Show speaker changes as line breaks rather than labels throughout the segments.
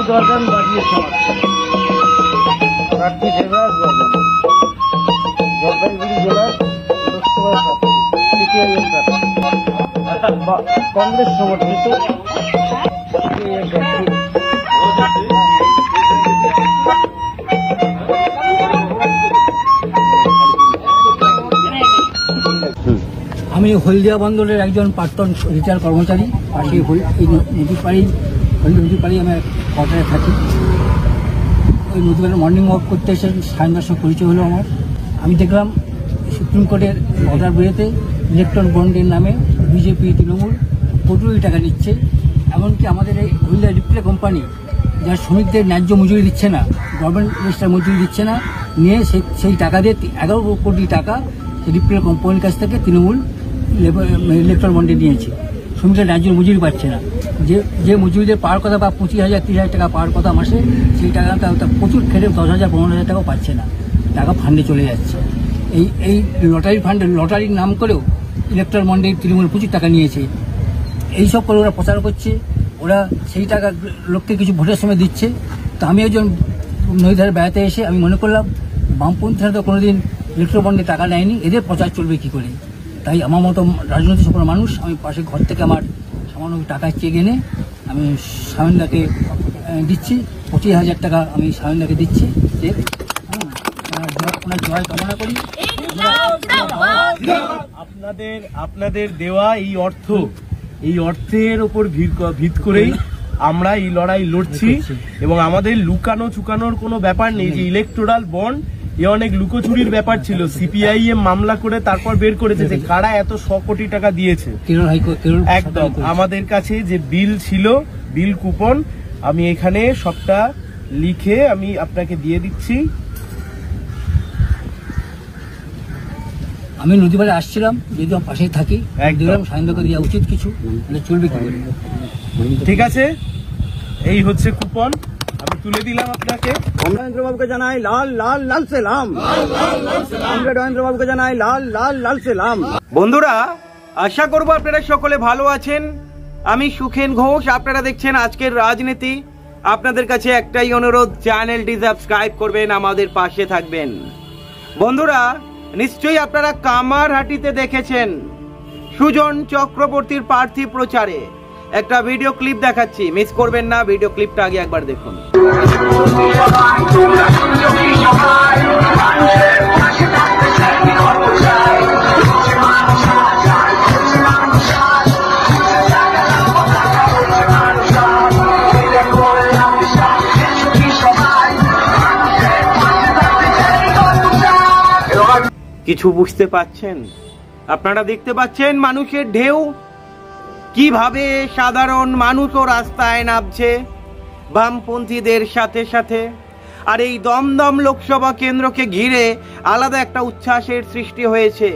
দরকার বাড়িয়ে প্রার্থী দেবরাজ বর্মন, জলপাইগুড়ি জেলার লোকসভা প্রার্থী, সিপিআইএম প্রার্থী, কংগ্রেস সমর্থিত সিপিআইএম প্রার্থী।
আমি হলদিয়া বন্দরের একজন প্রাক্তন রিটায়ার কর্মচারী। পাশে এই নদীপাড়ি আমি কোয়ার্টারে থাকি। ওই নদীপাড়ি মর্নিং ওয়াক করতে এসে সাড়ে 10টার পরিচয় হলো আমার। আমি দেখলাম সুপ্রিম কোর্টের অর্ডার বেরোতে ইলেকট্রন বন্ডের নামে বিজেপি তৃণমূল কোটি টাকা নিচ্ছে। এমনকি আমাদের এই হলদিয়া ডিপ্লে কোম্পানি যার শ্রমিকদের ন্যায্য মজুরি দিচ্ছে না, গভর্নমেন্ট রেজিস্টার মজুরি দিচ্ছে না, নিয়ে সেই টাকা দিয়ে 11 কোটি টাকা সেই ডিপ্লে কোম্পানির কাছ থেকে তৃণমূল ইলেকট্রন বন্ডে নিয়েছে। শ্রমিকরা ন্যায্য মজুরি পাচ্ছে না। যে মজুরিদের পাওয়ার কথা বা 25,000 30,000 টাকা পাওয়ার কথা মাসে, সেই টাকাটা প্রচুর খেটে 10,000 15,000 টাকাও পাচ্ছে না। টাকা ফান্ডে চলে যাচ্ছে। এই লটারি ফান্ডে লটারির নাম করেও ইলেকট্রন বন্ডে তৃণমূল প্রচুর টাকা নিয়েছে। এইসব করে ওরা প্রচার করছে। ওরা সেই টাকা লোককে কিছু ভোটের সময় দিচ্ছে। তো আমি একজন নদীধারে বেড়াতে এসে আমি মনে করলাম বামপন্থীরা তো কোনোদিন ইলেকট্রন বন্ডে টাকা নেয়নি, এদের প্রচার চলবে কি করে। তাই আমার মতো রাজনৈতিক সকল মানুষ, আমি পাশে ঘর থেকে আমার সামান্য টাকা চেয়ে এনে আমি সায়নদাকে দিচ্ছি। 25,000 টাকা আমি সায়নদাকে দিচ্ছি। ওনার জয় কামনা করি।
আপনাদের দেওয়া এই অর্থের উপর ভিত করেই আমরা এই লড়াই লড়ছি। এবং আমাদের লুকানো চুকানোর কোনো ব্যাপার নেই। যে ইলেকটোরাল বন্ড এ অনেক লুকোচুরির ব্যাপার ছিল। সিপিআইএম মামলা করে তারপর বের করেছে যে কারা এত 100 কোটি টাকা দিয়েছে। একদম আমাদের কাছে যে বিল ছিল, বিল কুপন, আমি এখানে সবটা লিখে আমি আপনাকে দিয়ে দিচ্ছি।
আমি নদীপাড়ে আসছিলাম, যদি আমার পাশেই থাকি, দেখলাম সায়নদাকে দেওয়া উচিত কিছু, চলবে কি করে।
ঠিক আছে, এই হচ্ছে কুপন, আমি তুলে দিলাম আপনাকে।
নরেন্দ্র বাবুকে জানাই লাল লাল লাল সেলাম। নরেন্দ্র বাবুকে জানাই লাল লাল লাল সেলাম।
বন্ধুরা, আশা করবো আপনারা সকলে ভালো আছেন। আমি সুখেন ঘোষ, আপনারা দেখছেন আজকের রাজনীতি। আপনাদের কাছে একটাই অনুরোধ, চ্যানেলটি সাবস্ক্রাইব করবেন, আমাদের পাশে থাকবেন। বন্ধুরা, নিশ্চয়ই আপনারা কামারহাটিতে দেখেছেন সুজন চক্রবর্তীর প্রার্থী প্রচারে একটা ভিডিও ক্লিপ দেখাচ্ছি, মিস করবেন না। ভিডিও ক্লিপটা আগে একবার দেখুন। কিছু বুঝতে পাচ্ছেন? আপনারা দেখতে পাচ্ছেন মানুষের ঢেউ, কিভাবে সাধারণ মানুষও রাস্তায় নামছে বামপন্থীদের সাথে সাথে। আর এই দমদম লোকসভা কেন্দ্রকে ঘিরে আলাদা একটা উচ্ছ্বাসের সৃষ্টি হয়েছে।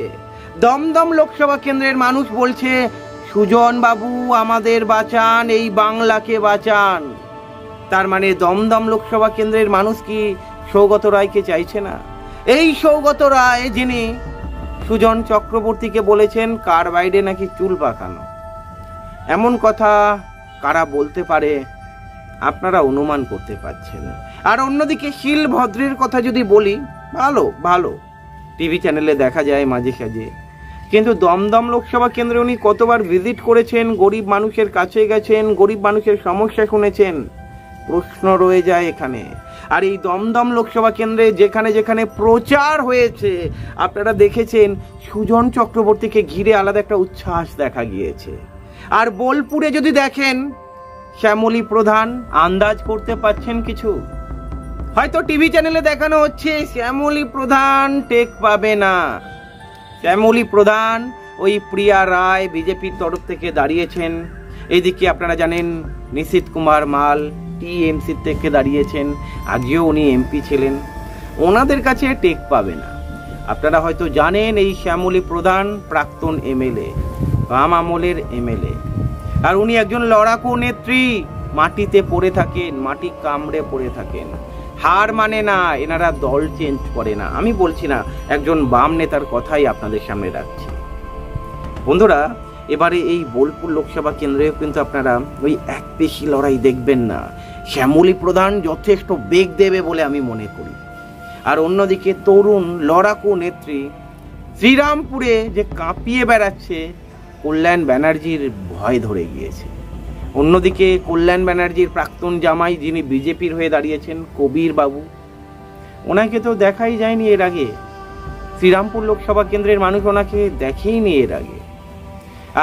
দমদম লোকসভা কেন্দ্রের মানুষ বলছে, সুজন বাবু আমাদের বাঁচান, এই বাংলাকে বাঁচান। তার মানে দমদম লোকসভা কেন্দ্রের মানুষ কি সৌগত রায়কে চাইছে না? এই সৌগত রায় যিনি সুজন চক্রবর্তীকে বলেছেন কার বাইরে নাকি চুল পাকানো, এমন কথা কারা বলতে পারে আপনারা অনুমান করতে পারছেন। আর অন্যদিকে শিলভদ্রের কথা যদি বলি, ভালো টিভি চ্যানেলে দেখা যায় মাঝে সাঝে, কিন্তু দমদম লোকসভা কেন্দ্রে উনি কতবার ভিজিট করেছেন, গরিব মানুষের কাছে গেছেন, গরিব মানুষের সমস্যা শুনেছেন, প্রশ্ন রয়ে যায় এখানে। আর এই দমদম লোকসভা কেন্দ্রে যেখানে যেখানে প্রচার হয়েছে আপনারা দেখেছেন সুজন চক্রবর্তীকে ঘিরে আলাদা একটা উচ্ছ্বাস দেখা গিয়েছে। আর বোলপুরে যদি দেখেন শ্যামলী প্রধান, আন্দাজ করতে পারছেন কিছু? হয়তো টিভি চ্যানেলে দেখানো হচ্ছে শ্যামলী প্রধান টেক পাবে না। শ্যামলী প্রধান ওই প্রিয়া রায় বিজেপির তরফ থেকে দাঁড়িয়েছেন। এদিকে আপনারা জানেন নিশীথ কুমার মাল টিএমসি থেকে দাঁড়িয়েছেন, আগেও উনি এমপি ছিলেন। ওনাদের কাছে টেক পাবে না। আপনারা হয়তো জানেন এই শ্যামলী প্রধান প্রাক্তন এমএলএ, বাম আমলের এমএলএ। আর উনি একজন লড়াকু নেত্রী, মাটিতে পড়ে থাকেন, মাটি কামড়ে পড়ে থাকেন, হার মানে না, এনারা দল চেঞ্জ করে না। আমি বলছি না, একজন বাম নেতার কথাই আপনাদের সামনে রাখছি। বন্ধুরা, এবারে এই বোলপুর লোকসভা কেন্দ্রেও কিন্তু আপনারা ওই এক পেশি লড়াই দেখবেন না। শ্যামলী প্রধান যথেষ্ট বেগ দেবে বলে আমি মনে করি। আর অন্যদিকে তরুণ লড়াকু নেত্রী শ্রীরামপুরে যে কাঁপিয়ে বেড়াচ্ছে, কল্যাণ ব্যানার্জির ভয় ধরে গিয়েছে। অন্যদিকে কল্যাণ ব্যানার্জির প্রাক্তন জামাই, যিনি বিজেপির হয়ে দাঁড়িয়েছেন, কবির বাবু, ওনাকে তো দেখাই যায়নি এর আগে। শ্রীরামপুর লোকসভা কেন্দ্রের মানুষ ওনাকে দেখেইনি এর আগে।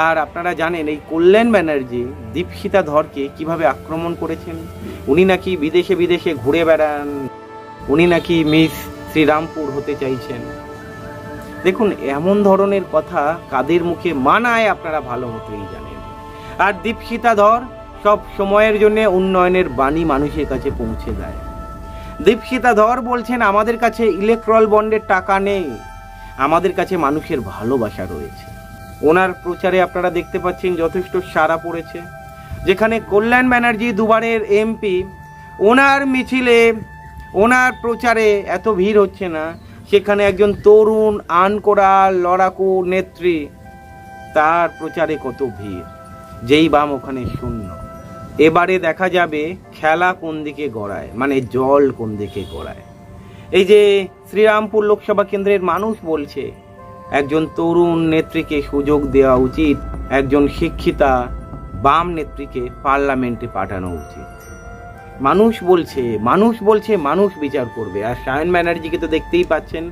আর আপনারা জানেন এই কল্যাণ ব্যানার্জি দীপশিতা ধরকে কিভাবে আক্রমণ করেছেন। উনি নাকি বিদেশে বিদেশে ঘুরে বেড়ান, উনি নাকি মিস শ্রীরামপুর হতে চাইছেন। দেখুন, এমন ধরনের কথা কাদের মুখে মানায় আপনারা ভালো মতোই জানেন। আর দীপশিতা ধর সব সময়ের জন্য উন্নয়নের বাণী মানুষের কাছে পৌঁছে দেয়। দীপশিতা ধর বলছেন, আমাদের কাছে ইলেকট্রাল বন্ডের টাকা নেই, আমাদের কাছে মানুষের ভালোবাসা রয়েছে। ওনার প্রচারে আপনারা দেখতে পাচ্ছেন যথেষ্ট সাড়া পড়েছে। যেখানে কল্যাণ ব্যানার্জি দুবারের এমপি, ওনার মিছিলে, ওনার প্রচারে এত ভিড় হচ্ছে না, সেখানে একজন তরুণ আনকোড়া লড়াকু নেত্রী, তার প্রচারে কত ভিড়, যেই বাম ওখানে শূন্য। এবারে দেখা যাবে খেলা কোন দিকে গড়ায়, মানে জল কোন দিকে গড়ায়। এই যে শ্রীরামপুর লোকসভা কেন্দ্রের মানুষ বলছে একজন তরুণ নেত্রীকে সুযোগ দেওয়া উচিত, একজন শিক্ষিতা বাম নেত্রীকে পার্লামেন্টে পাঠানো উচিত। মানুষ বলছে মানুষ বিচার করবে। আর সায়ন ব্যানার্জিকে তো দেখতেই পাচ্ছেন,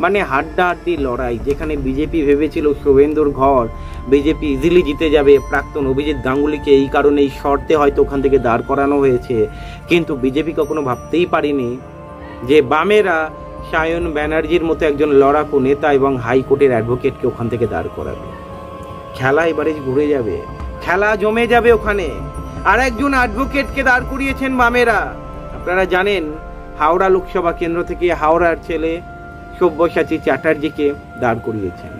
মানে হাড্ডাহাড্ডি লড়াই। যেখানে বিজেপি ভেবেছিল শুভেন্দুর ঘর বিজেপি ইজিলি জিতে যাবে, প্রাক্তন অভিজিৎ গাঙ্গুলিকে এই কারণে এই শর্তে হয়তো ওখান থেকে দাঁড় করানো হয়েছে, কিন্তু বিজেপি কখনো ভাবতেই পারেনি যে বামেরা সায়ন ব্যানার্জির মতো একজন লড়াকু নেতা এবং হাইকোর্টের অ্যাডভোকেটকে ওখান থেকে দাঁড় করাবে। খেলা এবারে ঘুরে যাবে, খেলা জমে যাবে ওখানে। আর একজন অ্যাডভোকেটকে দাঁড় করিয়েছেন বামেরা। আপনারা জানেন হাওড়া লোকসভা কেন্দ্র থেকে হাওড়ার ছেলে সব্যসাচী চ্যাটার্জিকে দাঁড় করিয়েছেন।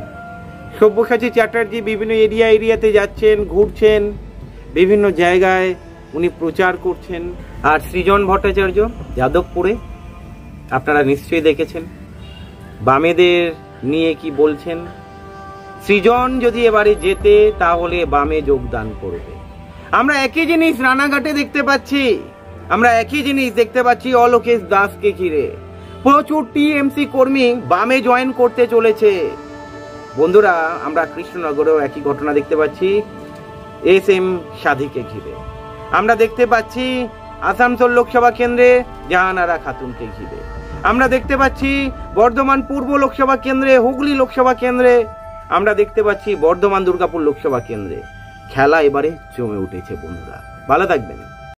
সব্যসাচী চ্যাটার্জি বিভিন্ন এরিয়াতে যাচ্ছেন, ঘুরছেন, বিভিন্ন জায়গায় উনি প্রচার করছেন। আর সৃজন ভট্টাচার্য যাদবপুরে আপনারা নিশ্চয়ই দেখেছেন বামেদের নিয়ে কি বলছেন। সৃজন যদি এবারে জেতে তাহলে বামে যোগদান করবে। আমরা একই জিনিস রানাঘাটে দেখতে পাচ্ছি, আমরা একই জিনিস দেখতে পাচ্ছি অলোকেশ দাসকে ঘিরে। প্রচুর টিএমসি কর্মী বামে জয়েন করতে চলেছে। বন্ধুরা, আমরা কৃষ্ণনগরেও একই ঘটনা দেখতে পাচ্ছি SM সাধিকে ঘিরে। আমরা দেখতে পাচ্ছি আসানসোল লোকসভা কেন্দ্রে জাহানারা খাতুনকে ঘিরে। আমরা দেখতে পাচ্ছি বর্ধমান পূর্ব লোকসভা কেন্দ্রে, হুগলি লোকসভা কেন্দ্রে, আমরা দেখতে পাচ্ছি বর্ধমান দুর্গাপুর লোকসভা কেন্দ্রে। খেলা এবারে জমে উঠেছে বন্ধুরা। ভালো থাকবেন।